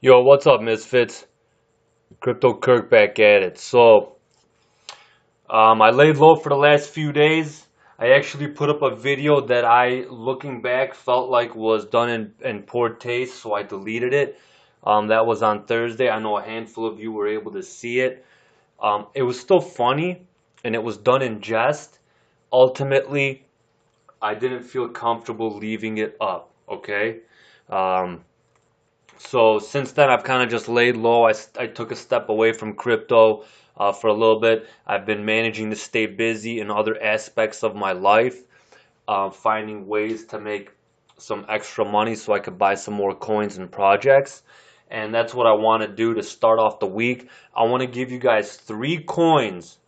Yo, what's up, Misfits? Crypto Kirk back at it. I laid low for the last few days. I actually put up a video that looking back, felt like was done in poor taste, so I deleted it. That was on Thursday. I know a handful of you were able to see it. It was still funny, and it was done in jest. Ultimately, I didn't feel comfortable leaving it up, okay? Um, So since then, I've kind of just laid low. I took a step away from crypto for a little bit. I've been managing to stay busy in other aspects of my life, finding ways to make some extra money so I could buy some more coins and projects. And that's what I want to do to start off the week. I want to give you guys 3 coins.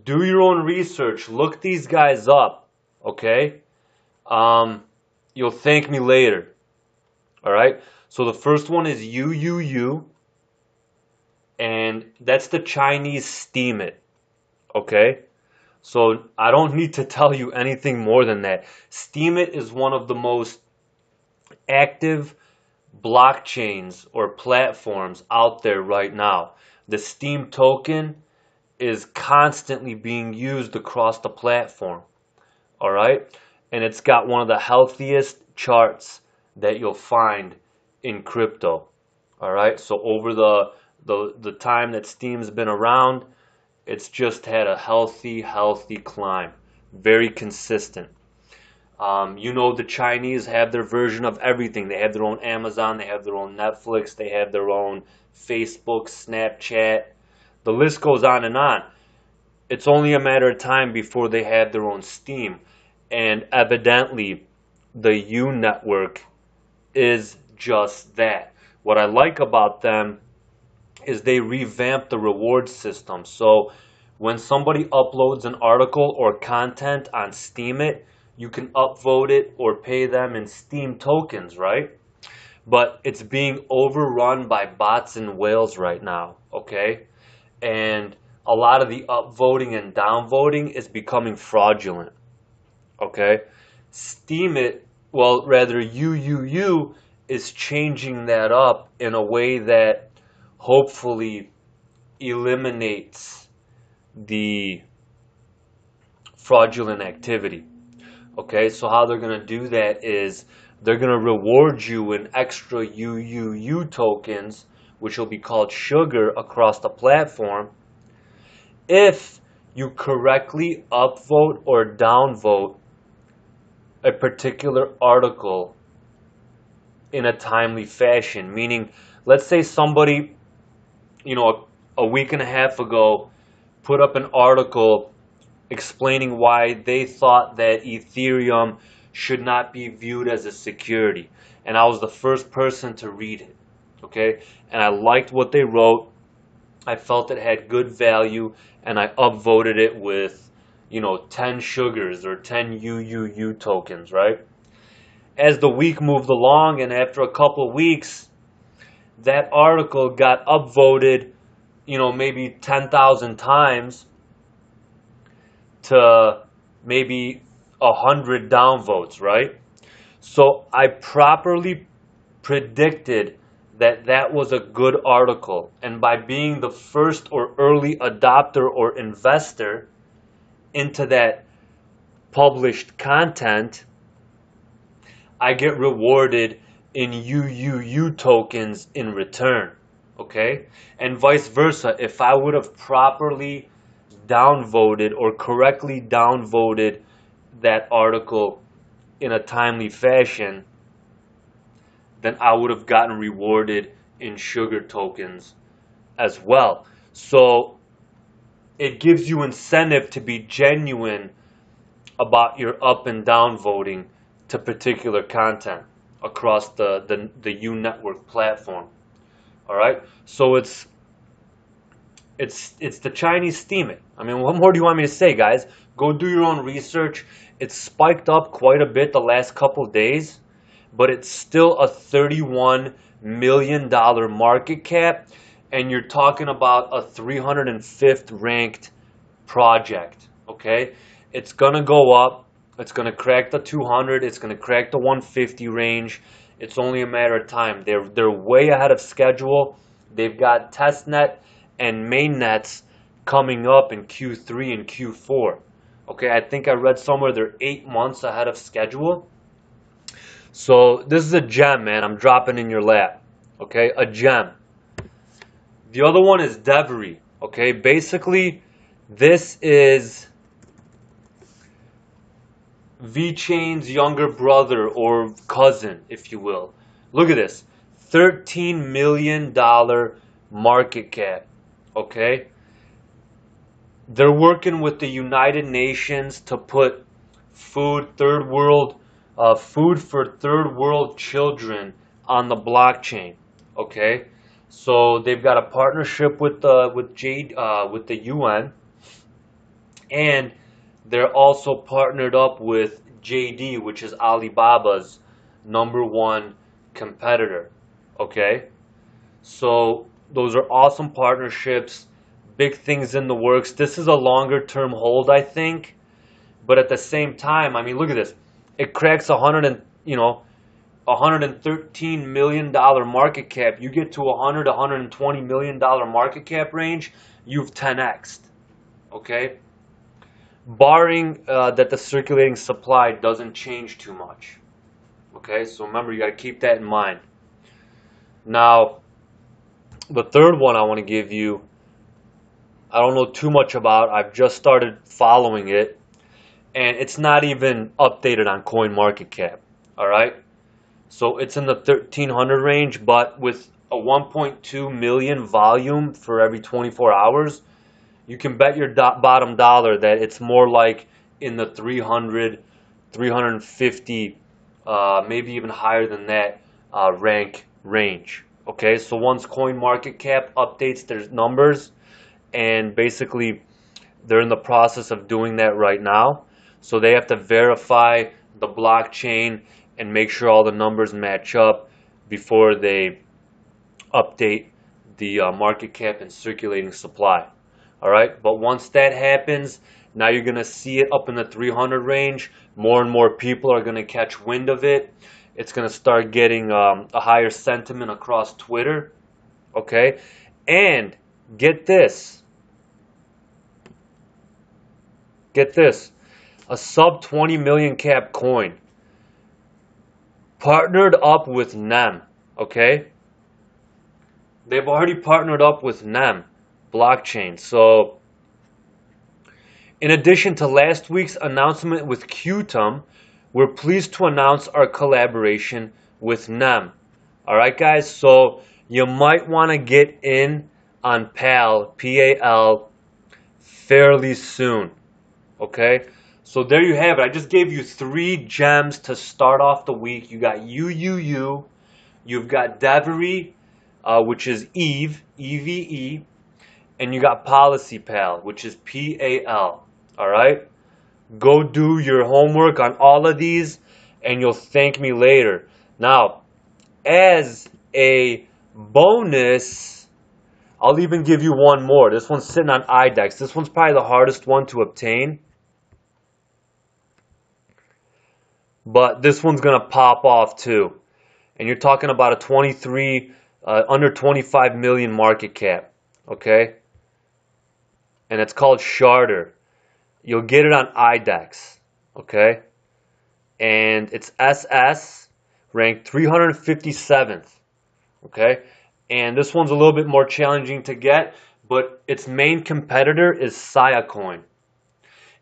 Do your own research. Look these guys up, okay? You'll thank me later. All right. So the first one is UUU, and that's the Chinese STEEMIT. Okay. So I don't need to tell you anything more than that. STEEMIT is one of the most active blockchains or platforms out there right now. The STEEM token is constantly being used across the platform. All right. And it's got one of the healthiest charts that you'll find in crypto. All right. So over the time that Steam's been around, it's just had a healthy climb. Very consistent. The Chinese have their version of everything. They have their own Amazon, they have their own Netflix, they have their own Facebook, Snapchat. The list goes on and on. It's only a matter of time before they have their own Steam. And evidently, the U network is just that. What I like about them is they revamped the reward system. So when somebody uploads an article or content on STEEMIT, you can upvote it or pay them in STEEM tokens, right? But it's being overrun by bots and whales right now, okay? And a lot of the upvoting and downvoting is becoming fraudulent, okay? STEEMIT, well, rather UUU is changing that up in a way that hopefully eliminates the fraudulent activity. Okay, so how they're going to do that is they're going to reward you in extra UUU tokens, which will be called sugar across the platform, if you correctly upvote or downvote a particular article in a timely fashion. Meaning, let's say somebody, a week and a half ago put up an article explaining why they thought that Ethereum should not be viewed as a security. And I was the first person to read it. Okay? And I liked what they wrote. I felt it had good value, and I upvoted it with, 10 sugars or 10 UUU tokens, right? As the week moved along, and after a couple of weeks, that article got upvoted, maybe 10,000 times to maybe 100 downvotes, right? So I properly predicted that that was a good article. And by being the first or early adopter or investor into that published content, I get rewarded in UUU tokens in return, okay? And vice versa, if I would have properly downvoted or correctly downvoted that article in a timely fashion, then I would have gotten rewarded in sugar tokens as well. So it gives you incentive to be genuine about your up and down voting to particular content across the U network platform. All right, so it's the Chinese STEEMIT. I mean, what more do you want me to say, guys? Go do your own research. It's spiked up quite a bit the last couple days, but it's still a $31 million market cap, and you're talking about a 305th ranked project, okay? It's going to go up. It's going to crack the 200. It's going to crack the 150 range, It's only a matter of time. They're way ahead of schedule. They've got testnet and mainnets coming up in Q3 and Q4. Okay, I think I read somewhere they're 8 months ahead of schedule. So this is a gem, man. I'm dropping in your lap. Okay, a gem. The other one is Devery. Okay, basically, this is VeChain's younger brother or cousin, if you will. Look at this. $13 million market cap. Okay? They're working with the United Nations to put food for third world children on the blockchain. Okay? So they've got a partnership with the UN, and they're also partnered up with JD, which is Alibaba's #1 competitor. Okay? So those are awesome partnerships, big things in the works. This is a longer term hold, I think. But at the same time, I mean, look at this. It cracks $113 million market cap. You get to $120 million market cap range, you've 10x'd. Okay? Barring that the circulating supply doesn't change too much. Okay, so remember, you got to keep that in mind. Now, the third one I want to give you, I don't know too much about. I've just started following it, and it's not even updated on CoinMarketCap. All right, so it's in the 1,300 range, but with a 1.2 million volume for every 24 hours. You can bet your bottom dollar that it's more like in the 300, 350, maybe even higher than that rank range. Okay, so once CoinMarketCap updates their numbers, and basically they're in the process of doing that right now, so they have to verify the blockchain and make sure all the numbers match up before they update the market cap and circulating supply. All right, but once that happens, now you're going to see it up in the 300 range. More and more people are going to catch wind of it. It's going to start getting a higher sentiment across Twitter. Okay, and get this. Get this. A sub 20 million cap coin partnered up with NEM. Okay, they've already partnered up with NEM blockchain. So in addition to last week's announcement with QTUM, we're pleased to announce our collaboration with NEM. All right, guys, so you might want to get in on PAL, P-A-L, fairly soon. Okay, so there you have it. I just gave you 3 gems to start off the week. You got UUU, you've got Devery, which is Eve, E-V-E, and you got POLICYPAL, which is P-A-L. All right? Go do your homework on all of these, and you'll thank me later. Now, as a bonus, I'll even give you one more. This one's sitting on IDEX. This one's probably the hardest one to obtain. But this one's going to pop off too. And you're talking about a under 25 million market cap. Okay? And it's called SHARDER. You'll get it on IDEX, okay? And it's SS, ranked 357th, okay? And this one's a little bit more challenging to get, but its main competitor is SIACOIN.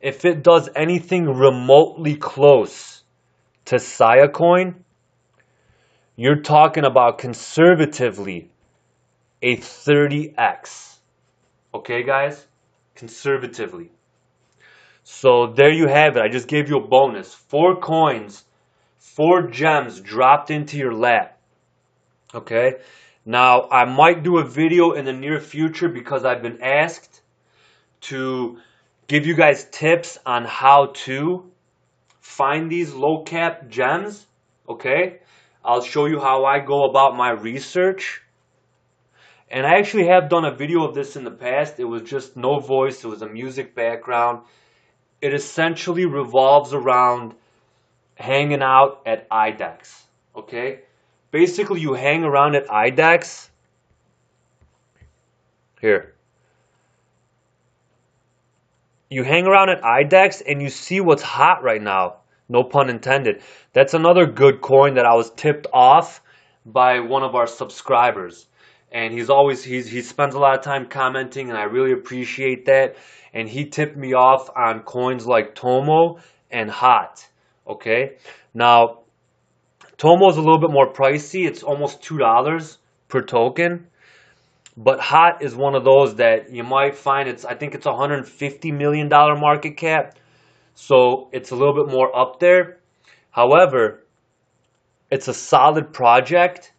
If it does anything remotely close to SIACOIN, you're talking about conservatively a 30x. Okay, guys? Conservatively. So there you have it. I just gave you a bonus. 4 coins, 4 gems dropped into your lap. Okay? Now, I might do a video in the near future because I've been asked to give you guys tips on how to find these low cap gems. Okay? I'll show you how I go about my research. And I actually have done a video of this in the past. It was just no voice. It was a music background. It essentially revolves around hanging out at IDEX. Okay? basically you hang around at IDEX. Here. You hang around at IDEX and you see what's hot right now. No pun intended. That's another good coin that I was tipped off by one of our subscribers. And he spends a lot of time commenting, and I really appreciate that. And he tipped me off on coins like Tomo and HOT. Okay? Now, Tomo is a little bit more pricey. It's almost $2 per token. But HOT is one of those that you might find I think it's $150 million market cap. So it's a little bit more up there. However, it's a solid project.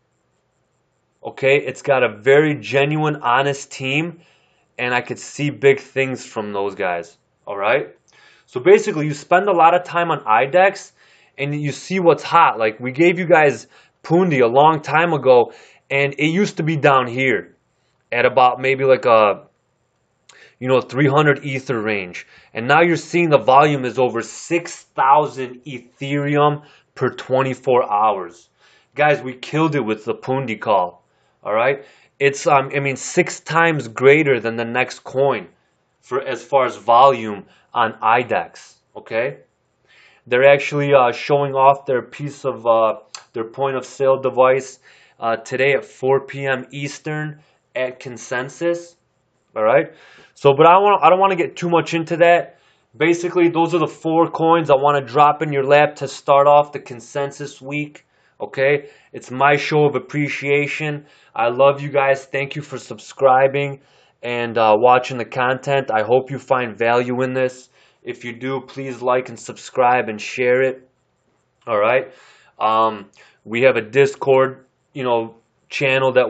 Okay, it's got a very genuine, honest team, and I could see big things from those guys. All right. So basically, you spend a lot of time on IDEX, and you see what's hot. Like we gave you guys Pundi a long time ago, and it used to be down here at about maybe like a 300 ether range, and now you're seeing the volume is over 6,000 Ethereum per 24 hours. Guys, we killed it with the Pundi call. All right, it's 6 times greater than the next coin for as far as volume on IDEX. Okay, they're actually showing off their piece of their point of sale device today at 4 p.m. Eastern at Consensus. All right, so but I don't want to get too much into that. Basically, those are the 4 coins I want to drop in your lap to start off the Consensus week. Okay, it's my show of appreciation. I love you guys. Thank you for subscribing and watching the content. I hope you find value in this. If you do, please like and subscribe and share it. All right. We have a Discord, channel that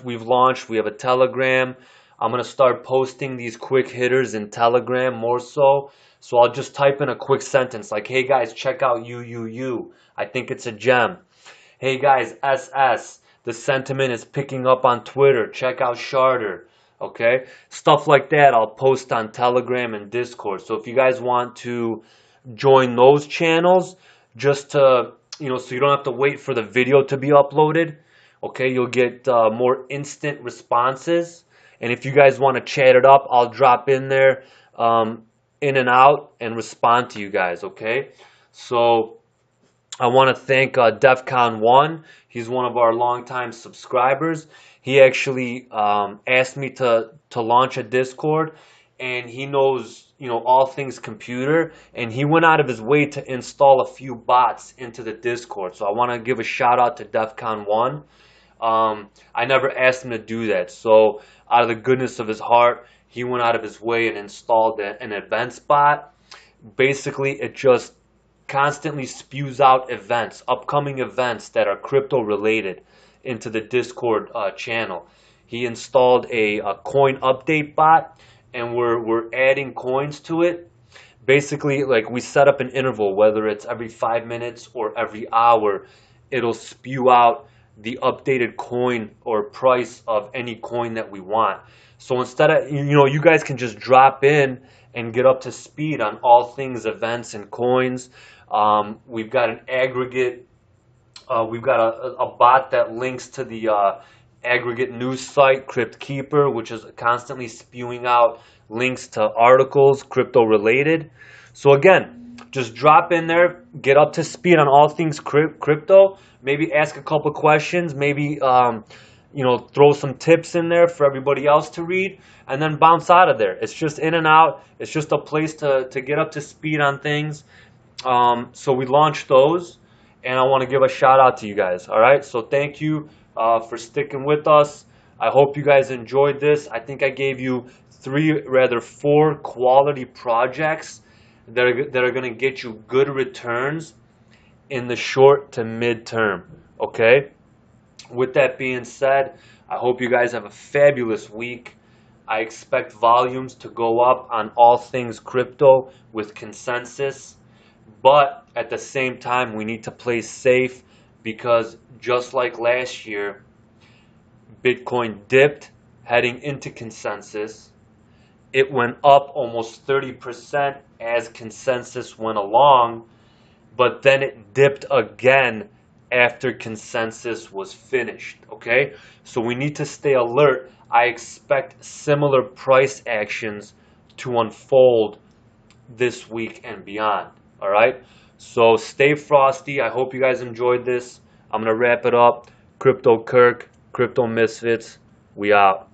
we've launched. We have a Telegram. I'm gonna start posting these quick hitters in Telegram more so. So I'll just type in a quick sentence like, "Hey guys, check out UUU. I think it's a gem." "Hey guys, SS. The sentiment is picking up on Twitter. Check out Sharder." Okay, stuff like that. I'll post on Telegram and Discord. So if you guys want to join those channels, just to so you don't have to wait for the video to be uploaded. Okay, you'll get more instant responses. And if you guys want to chat it up, I'll drop in there, in and out, and respond to you guys. Okay, so I want to thank DEFCON 1. He's one of our longtime subscribers. He actually asked me to launch a Discord, and he knows all things computer, and he went out of his way to install a few bots into the Discord. So I want to give a shout out to DEFCON 1. I never asked him to do that. So out of the goodness of his heart, he went out of his way and installed an events bot. Basically, it just constantly spews out events, upcoming events that are crypto related into the Discord channel. He installed a coin update bot, and we're adding coins to it. Basically, like we set up an interval, whether it's every 5 minutes or every hour, it'll spew out the updated coin or price of any coin that we want. So instead of, you guys can just drop in and get up to speed on all things events and coins. We've got an aggregate, we've got a bot that links to the aggregate news site, CryptKeeper, which is constantly spewing out links to articles crypto related. So again, just drop in there, get up to speed on all things crypto, maybe ask a couple questions, maybe throw some tips in there for everybody else to read, and then bounce out of there. It's just in and out. It's just a place to get up to speed on things. So we launched those, and I want to give a shout out to you guys. All right, so thank you for sticking with us. I hope you guys enjoyed this. I think I gave you 4 quality projects that are going to get you good returns in the short to mid-term. Okay, with that being said, I hope you guys have a fabulous week. I expect volumes to go up on all things crypto with Consensus, but at the same time, we need to play safe, because just like last year, Bitcoin dipped heading into Consensus. It went up almost 30% as Consensus went along, but then it dipped again after consensus was finished, okay? So we need to stay alert. I expect similar price actions to unfold this week and beyond, all right? So stay frosty. I hope you guys enjoyed this. I'm going to wrap it up. Crypto Kirk, Crypto Misfits, we out.